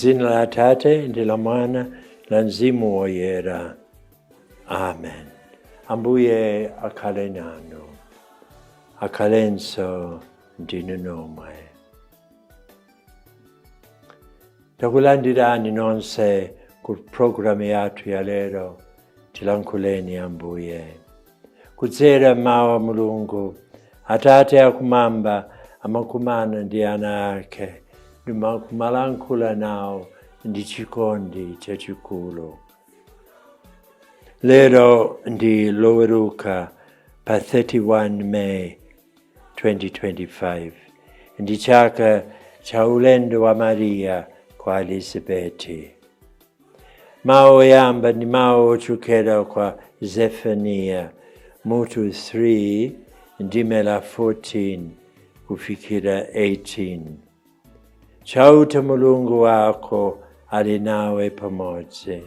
Mzina la Atate ndi la Mwana la Mzimu Woyera. Amen. Ambuye akhale nanu, akhalenso ndinu nomwe. Takulandirani nonse ku programu yathu ya lero, tilankhuleni Ambuye. Kudzera mawu a Mulungu, Atate akumwamba amakumana ndi ana ake, kumalankhula nawo ndi chikondi chachikulu. Lero ndi loweruka pa 31 May 2025, ndi chaka cha ulendo wa Maria kwa Elisabeti. Mawu oyamba ndi mawu ochokera kwa Zefania mutu 3 ndime la 14 kufikira 18. Chauta Mulungu wako ali nawe pamodzi,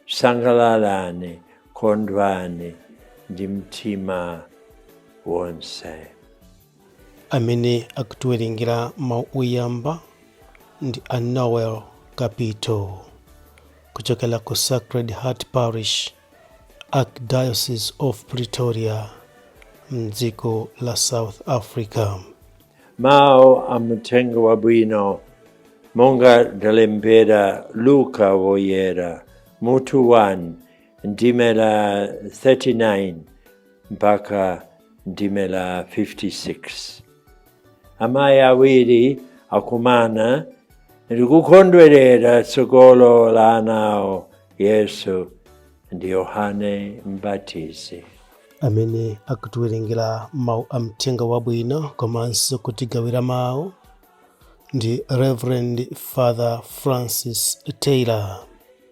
sangalalani, kondwani ndi mtima wonse. Amene akutiwerengera mawu oyamba ndi a Noel Kapito kuchokera ku Sacred Heart Parish, Archdiocese of Pretoria, mdziko la South Africa. Mawu amtengo wabwino monga dalembera Luka Woyera mutu 1 ndime la 39 mpaka ndime la 56. Amayi awiri akumana ndi kukondwerera tsogolo la anawo Yesu ndi Yohane Mbatizi. Amene akutiwerengera mawu amtenga wabwino komanso kutigawira mawu ndi Reverend Father Francis Taylor,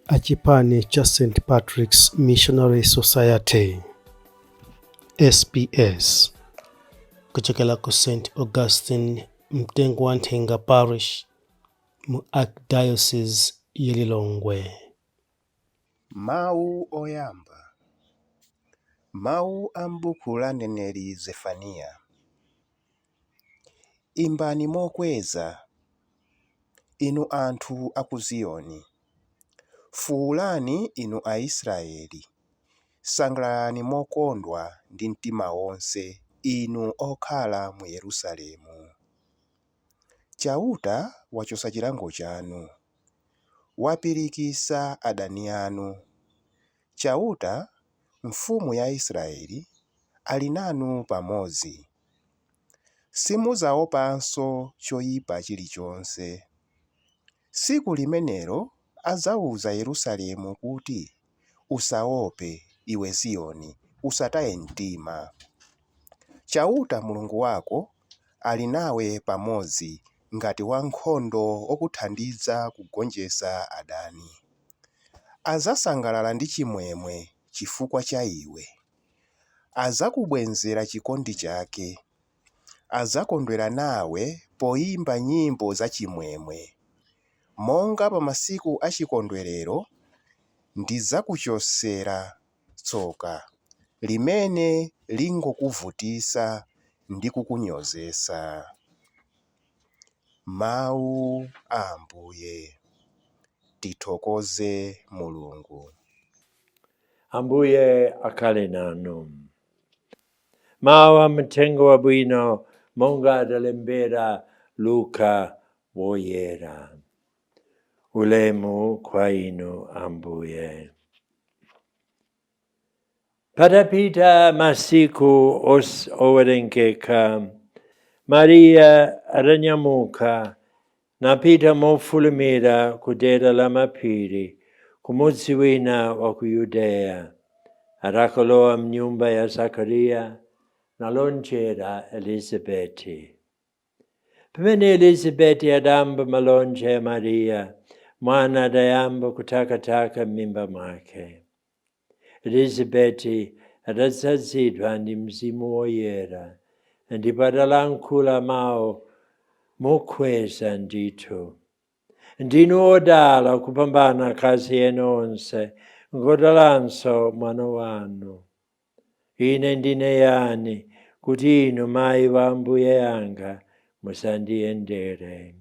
achipani cha St. Patrick's Missionary Society SPS, kuchokera ku St. Augustine mtengo wa Nthenga Parish mu Archdiocese ya Lilongwe. Mawu oyamba. Mawu a m'buku la mneneri Zefaniya. Imbani mokweza, inu anthu a ku Ziyoni. Fuwulani inu Aisraeli. Sangalalani mokondwa ndi mtima wonse, inu okhala mu Yerusalemu. Chauta wachotsa chilango chanu, wapirikitsa adani anu. Chauta, mfumu ya Israeli, ali nanu pamodzi. Simudzaopanso choyipa chilichonse. Tsiku limenelo adzawuza Yerusalemu kuti, usaope iwe Ziyoni, usataye mtima. Chauta Mulungu wako ali nawe pamodzi ngati wankhondo okuthandiza kugonjetsa adani. Adzasangalala ndi chimwemwe chifukwa cha iwe. Adzakubwenzera chikondi chake. Adzakondwera nawe poyimba nyimbo zachimwemwe. Monga pa masiku achikondwerero, ndidzakuchotsera tsoka limene lingokuvutitsa ndi kukunyozesa. Mawu a Ambuye. Tithokoze Mulungu. Ambuye akhale nanu. Mawu amtengo wabwino monga dalembera Luka Woyera. Ulemu kwa inu Ambuye. Patapita masiku owerengeka, Maria adanyamuka napita mofulumira ku dera la mapiri, ku mudzi wina wa ku Yudeya. Adakalowa mnyumba ya Zakariya nalonjera Elisabeti. Pamene Elisabeti adamva malonje ya Maria, mwana adayamba kutakataka m'mimba mwake. Elisabeti adadzazidwa ndi Mzimu Woyera, ndipo adalankhula mawu mokweza ndithu. Ndinu odala kupambana akazi ena onse, ngodalanso mwana wanu. Ine ndine yani kuti inu mayi wa Ambuye yanga musandiyendere?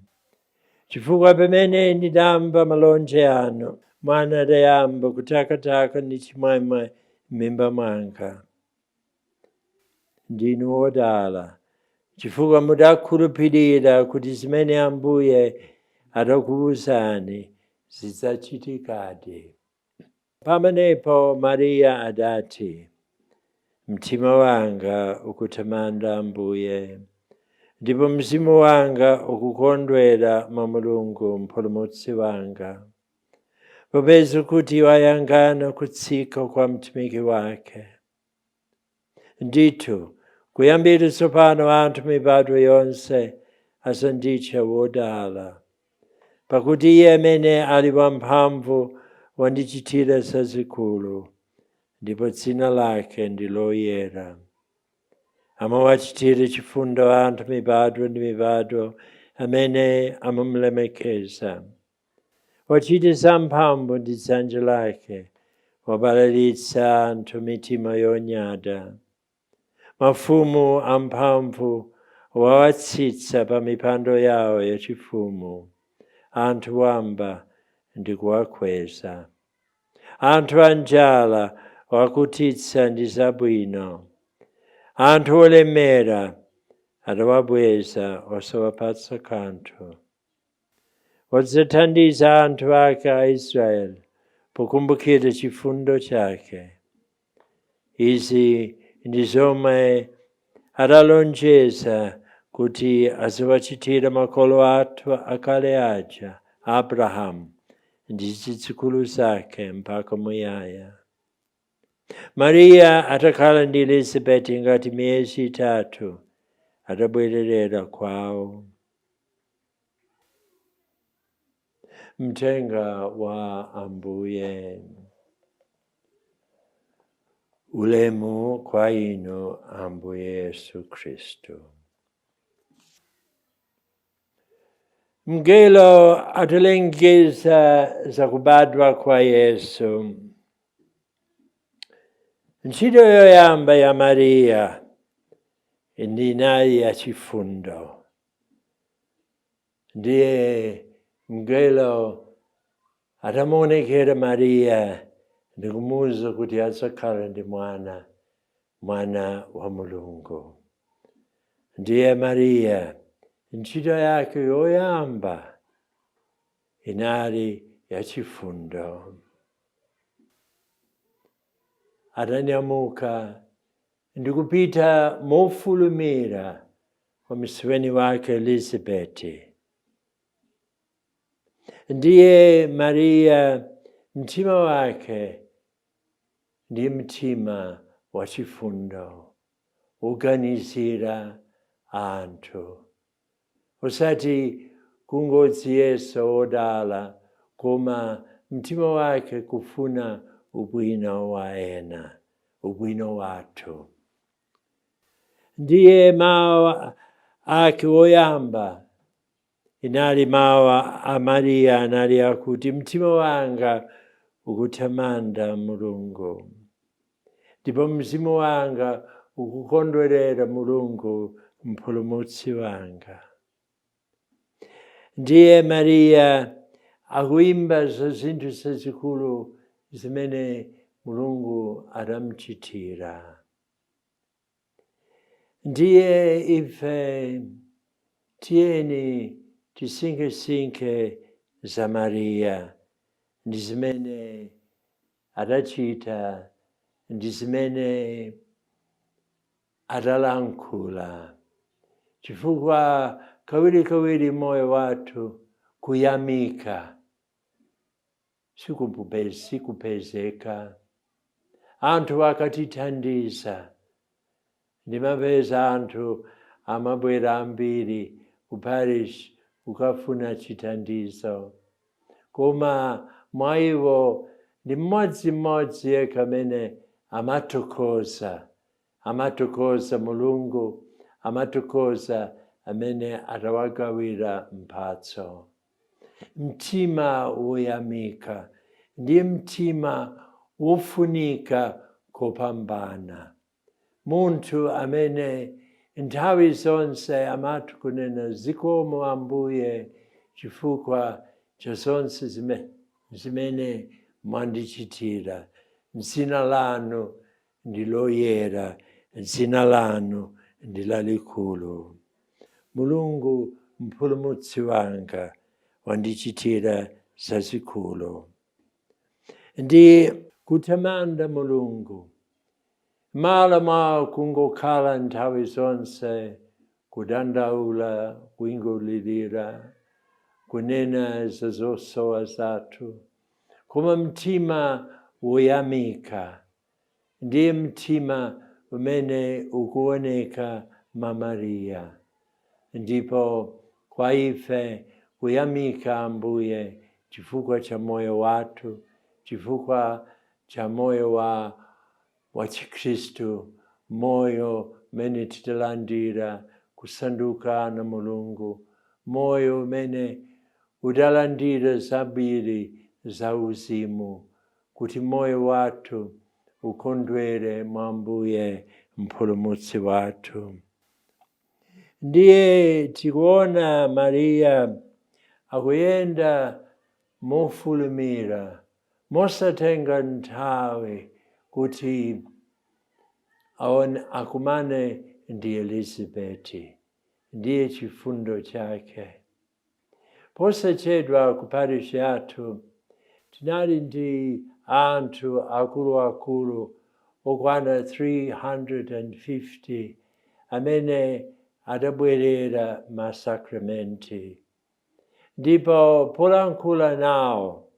chifukwa pamene ndidamva malonje anu, mwana adayamba kutakataka ndi chimwemwe m'mimba mwanga. Ndinu wodala, chifukwa mudakhulupirira kuti zimene Ambuye adakuwuzani zidzachitikadi. Pamenepo Mariya adati, mtima wanga ukutamanda Ambuye, ndipo mzimu wanga ukukondwera mwa Mulungu mpulumutsi wanga, popeza kuti wayang'ana kutsika kwa mtumiki wake. Ndithu, kuyambira tsopano anthu mibadwo yonse adzanditcha wodala, pakuti Iye amene ali wamphamvu wandichitira zazikulu, ndipo dzina lake ndi loyera. Amawachitira chifundo anthu mibadwo ndi mibadwo amene amamulemekeza. Wachita zamphamvu ndi dzanja lake, wabalalitsa anthu mitima yonyada. Mafumu amphamvu wawatsitsa pa mipando yawo yachifumu, anthu wamba ndi kuwakweza. Anthu anjala wakutitsa ndi zabwino, anthu olemera adawabweza osawapatsa kanthu. Wadzathandiza anthu ake a Israeli pokumbukira chifundo chake. Izi ndi zomwe adalonjeza kuti azawachitira makolo athu akale aja, Abrahamu ndi zidzukulu zake mpaka muyaya. Mariya atakhala ndi Elizabeti ngati miyezi itatu, adabwererera kwawo. Mthenga wa Ambuye. Ulemu kwa inu, Ambuye Yesu Kristu. Mngelo atilengeza za kubadwa kwa Yesu. Ntchito yoyamba ya Mariya inali yachifundo. Ndiye mngelo atamuonekera Mariya ndi kumuwuza kuti adzakhala ndi mwana wa Mulungu. Ndiye Mariya ntchito yake yoyamba inali yachifundo. Adanyamuka ndi kupita mofulumira kwa msuweni wake Elizabeti. Ndiye Mariya mtima wake ndi mtima wachifundo, uganizira anthu. Osati kungodziyesa wodala, koma mtima wake kufuna ubwino wa ena, ubwino wathu. Ndiye mawu ake woyamba inali mawu a Mariya anali akuti, mtima wanga ukutamanda Mulungu, ndipo mzimu wanga ukukondwerera Mulungu mpulumutsi wanga. Ndiye Mariya akuimba za zinthu zazikulu zimene Mulungu adamuchitira. Ndiye ife tiyeni tisinkhesinkhe za Mariya, ndi zimene adachita, ndi zimene adalankhula. Chifukwa kawirikawiri moyo wathu kuyamika sikupezeka. Anthu akatithandiza, ndimapeza anthu amabwera ambiri ku parish kukafuna chithandizo, koma mwa iwo ndi mmodzi yekha amene amathokoza Mulungu, amathokoza amene atawagawira mphatso. Mtima woyamika ndiye mtima wofunika kopambana. Munthu amene nthawi zonse amati kunena zikomo Ambuye chifukwa cha zonse zimene mwandichitira. Dzina lanu ndi loyera, dzina lanu ndi lalikulu. Mulungu mpulumutsi wanga wandichitira zazikulu. Ndi kutamanda Mulungu m'malo mwa kungokhala nthawi zonse kudandaula, kuingolilira, kunena za zosowa zathu, koma mtima woyamika ndiye mtima umene ukuoneka mwa Mariya. Ndipo kwa ife kuyamika Ambuye chifukwa cha moyo wathu, chifukwa cha moyo wa Chikristu, moyo umene titalandira kusanduka na Mulungu, moyo umene udalandira zambiri za uzimu, kuti moyo wathu ukondwere mwa Ambuye mpulumutsi wathu. Ndiye tikuona Mariya akuyenda mofulumira, mosatenga nthawi kuti akumane ndi Elizabeti. Ndiye chifundo chake. Posachedwa ku parish yathu tinali ndi anthu akuluakulu okwana 350 amene adabwerera masakramenti. Ndipo polankhula nawo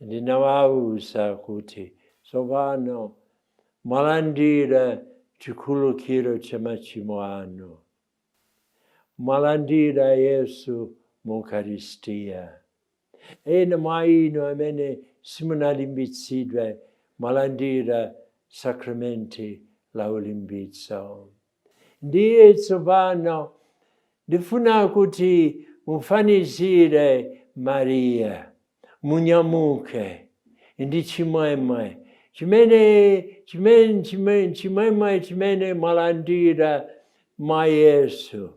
ndinawawuza kuti tsopano mwalandira chikhululukiro cha machimo anu, mwalandira Yesu mu Ukaristiya. Ena mwa inu amene simunalimbitsidwe mwalandira sakramenti la ulimbitso. Ndiye tsopano ndifuna kuti mufanizire Mariya, munyamuke ndi chimwemwe chimene mwalandira mwa Yesu,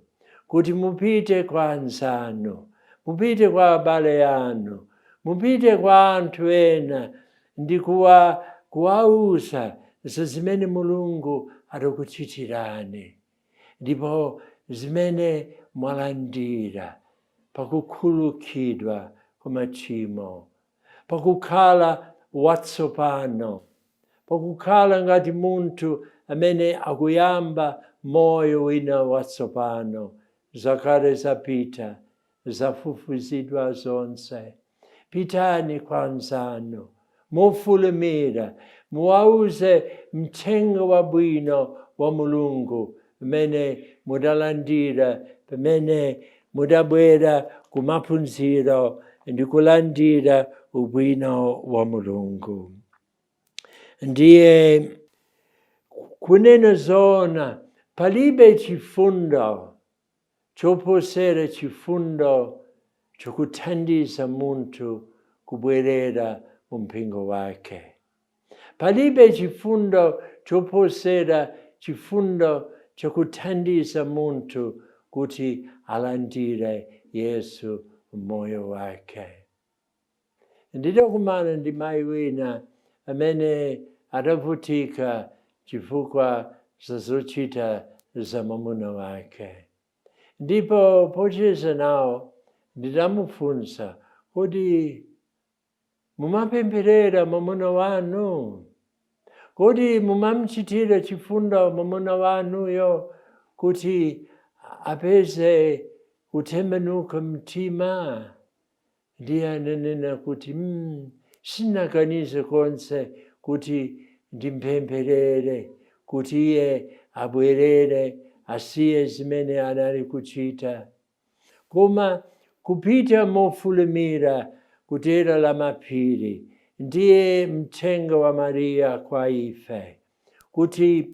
kuti mupite kwa anzanu, mupite kwa abale anu, mupite kwa anthu ena ndi kuwauza za zimene Mulungu adakuchitirani, ndipo zimene mwalandira pakukhululukidwa kwa machimo, pakukhala watsopano, pakukhala ngati munthu amene akuyamba moyo wina watsopano. Zakale zapita, zafufuzidwa zonse. Pitani kwa anzanu mofulumira, muwauze mthenga wabwino wa Mulungu umene mudalandira pamene mudabwera ku maphunziro ndi kulandira ubwino wa Mulungu. Ndiye kunena zoona, palibe chifundo choposera chifundo chokuthandiza munthu kubwerera mu mpingo wake. Palibe chifundo choposera chifundo chokuthandiza munthu kuti alandire Yesu moyo wake. Ndidakumana ndi mayi wina amene adavutika chifukwa za zochita za mwamuna wake. Ndipo pocheza nawo ndidamufunsa, kodi mumapempherera mwamuna wanu? Kodi mumamuchitira chifundo mwamuna wanuyo kuti apeze kutembenuka mtima? Ndiye ananena kuti sinaganize konse kuti ndimpempherere kuti iye abwerere asiye zimene anali kuchita, koma kupita mofulumira kudera la mapiri ndiye mthenga wa Mariya kwa ife, kuti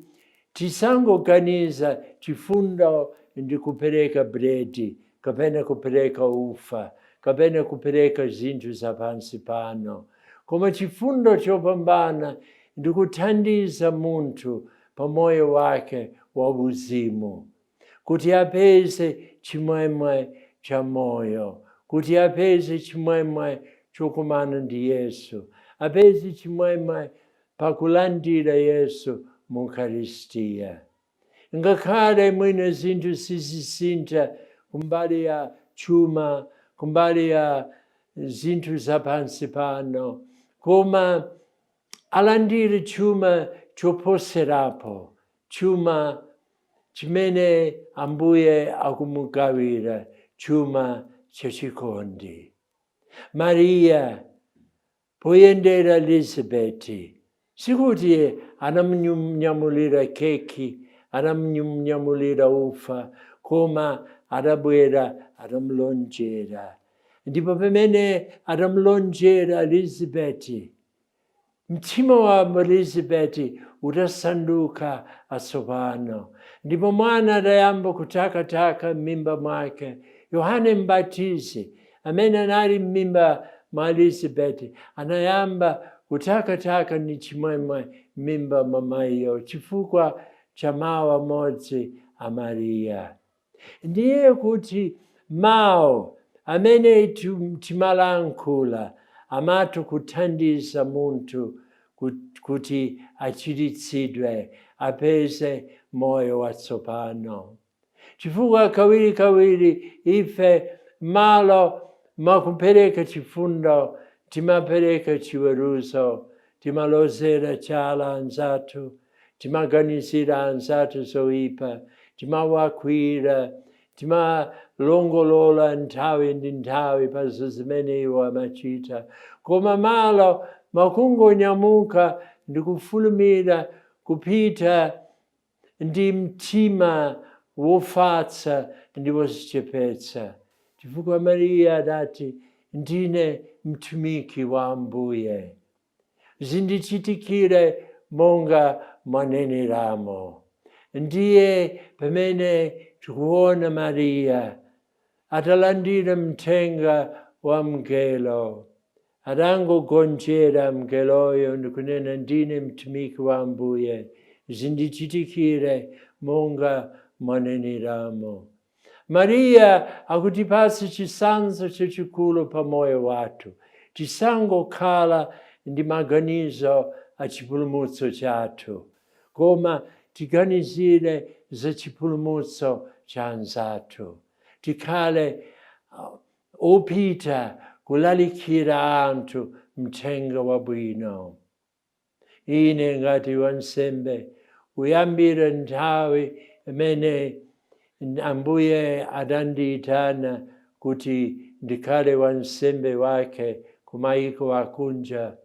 tisangoganiza chifundo ndi kupereka bredi, kapena kupereka ufa, kapena kupereka zinthu zapansi pano, koma chifundo chopambana ndi kuthandiza munthu pa moyo wake wa uzimu, kuti apeze chimwemwe cha moyo, kuti apeze chimwemwe chokumana ndi Yesu, apeze chimwemwe pakulandira Yesu mu Ukaristiya. Ngakhale mwina zinthu sizisintha kumbali ya chuma, kumbali ya zinthu zapansi pano, koma alandire chuma choposerapo, chuma chimene Ambuye akumugawira, chuma chachikondi. Mariya poyendera Elizabeti, sikuti anamunyamulira keki, anamunyamulira ufa, koma adabwera adamulonjera. Ndipo pamene adamulonjera Elizabeti, mtima wa Elizabeti udasanduka atsopano. Ndipo mwana adayamba kutakataka m'mimba mwake. Yohane Mbatizi, amene anali m'mimba mwa Elizabeti, anayamba kutakataka ndi chimwemwe m'mimba mwa mayiyo, chifukwa cha mawu amodzi a Mariya. Ndiye kuti mawu amene timalankhula amati kuthandiza munthu kuti achiritsidwe, apeze moyo watsopano. Chifukwa kawirikawiri ife malo mwakupereka chifundo timapereka chiweruzo, timalozera chala anzathu, timaganizira anzathu zoyipa, timawakwira, timalongolola nthawi ndi nthawi pa zimene iwo amachita. Koma malo mwakungonyamuka ndi kufulumira kupita ndi mtima wofatsa ndi wodzichepetsa. Chifukwa Mariya adati, ndine mtumiki wa Ambuye, zindichitikire monga mwaneneramo. Ndiye pamene tikuona Mariya atalandira mthenga wa mngelo, adangogonjera mngeloyo ndikunena, ndine mtumiki wa Ambuye, zindichitikire monga mwaneneramo. Mariya akutipatsa chitsanzo chachikulu pa moyo wathu. Tisangokhala ndi maganizo a chipulumutso chathu, koma tiganizire za chipulumutso cha anzathu. Tikhale opita kulalikira anthu mthenga wabwino. Ine ngati wansembe, kuyambira nthawi imene Ambuye adandiyitana kuti ndikhale wansembe wake kumayiko akunja,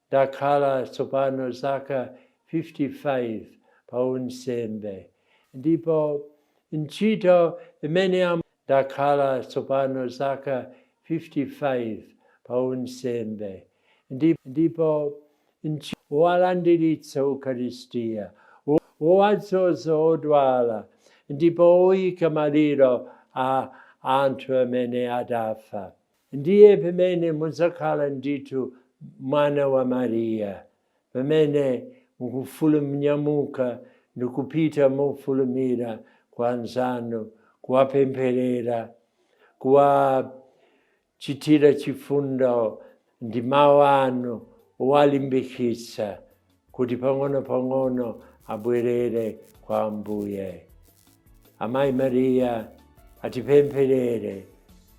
ndakhala tsopano zaka 55 pa unsembe. Ndipo ntchito imene ndakhala tsopano zaka 55 pa unsembe. Ndipo walandiritsa Ukaristiya, wadzoza odwala, ndipo oyika maliro a anthu amene adafa. Ndiye pamene mudzakhala ndithu mwana wa Mariya, pamene mukufulumnyamuka ndikupita mofulumira kwa anzanu, kuwapempherera, kuwachitira chifundo ndi mawu anu, owalimbikitsa kuti pang'ono-pang'ono abwerere kwa Ambuye. Amayi Mariya atipempherere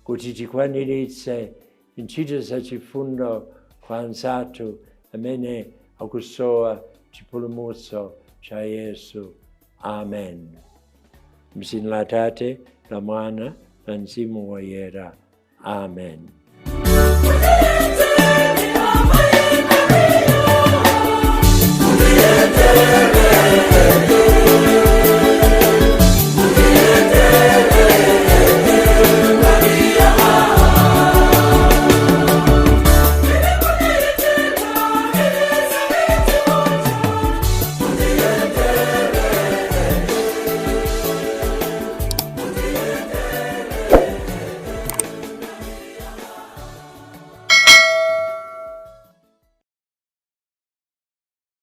kuti tikwaniritse ntchito za chifundo kwa anzathu amene akusowa chipulumutso cha Yesu. Amen. M'dzina la Atate, la Mwana, la Mzimu Woyera. Amen. Maria,